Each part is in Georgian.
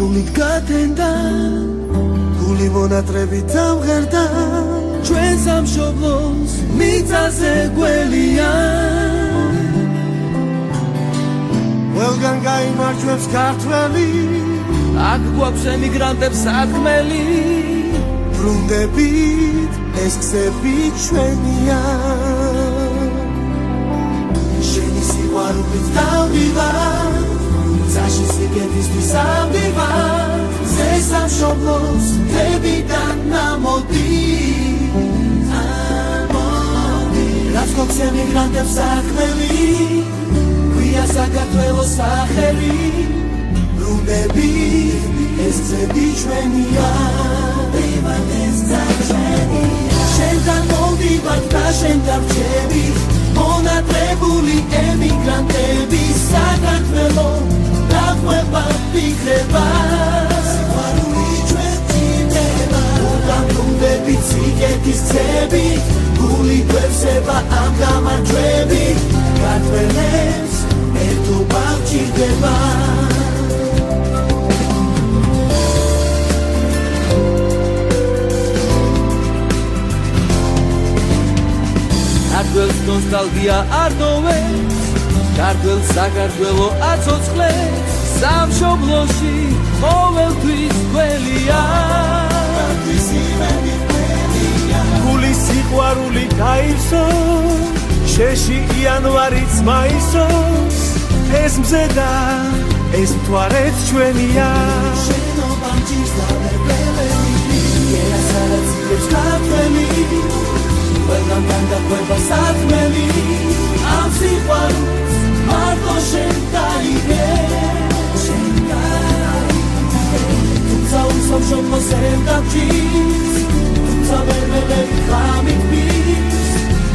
სიყვარულით გათენდა გული მონატრებით დამღერდა ჩვენ სამშობლოს მიწაზე გველია ყველგან გაიმარჯვებს ქართველი აქ გვაქვს ემიგრანტებს სათქმელი ბრუნდებით ეს გზები ჩვენია შენი სიყვარულით დავდივარ წაში სიგეთისთვის ავდივარ ზე სამშობლოს მთებიდან ამოდი რაც გვაქვს ემიგრანტებს სათქმელი გვია საქართველოს სახელი ბრუნდებით ეს გზები ჩვენია შენთან მოვდივართ და შენ დავრჩები მონატრებული ემიგრანტები საქართველო დაყვება ფიქრება სიყვარული ჩვენ წინდება უკან ბრუნდებით სიგეთის გზები გული გვევსება ამ გამარჯვები ქართველებს ერთობა ვჭირდება ქართველს ნოსტალგია არტოვებს ქართველ საქართველო აცოცხლებს სამშობლოში ყოველთვის გველია გული სიყვარული გაივსო შეში იანვარიც მაისოს ეს მზე და ეს მთვარეც ჩვენია შენობა მჭირს და ვერბელები ერასარაცილებს ქართველი ყველგან განდაყვება სათქმელი ამ სიყვარულს მარტო შენ დაიგე თუმცა უსამშობლოს ერთ დაგჭირს თუმცა ვერბელები ხამით მის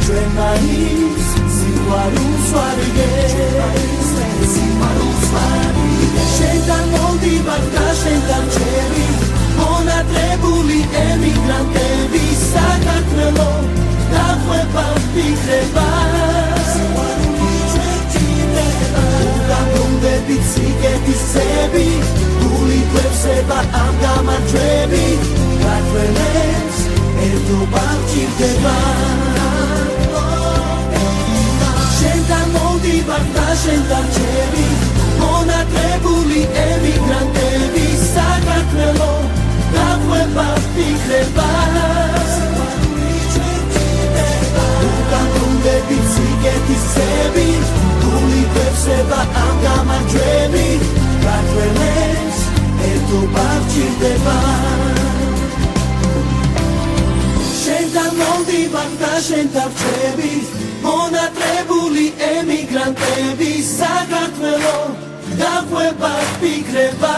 ჩვენ მაინც სიყვარულს ვარიგე შენთან მოვდივართ და შენ დავრჩები მონატრებული ემიგრანტები საქართველო დაყვება ფიქრება სიყვარული ჩვენ წინდება უკან ბრუნდებით სიგეთის გზები გული გვევსება ამ გამარჯვები ქართველებს ერთობა ვჭირდება შენთან მოვდივართ და შენ დავრჩები მონატრებული ემიგრანტები საქართველო დაყვება ფიქრება სიგეთის გზები გული გვევსება ამ გამარჯვები ქართველებს ერთობა ვჭირდება შენთან მოვდივართ და შენ დავრჩები მონატრებული ემიგრანტები საქართველო დაყვება ფიქრება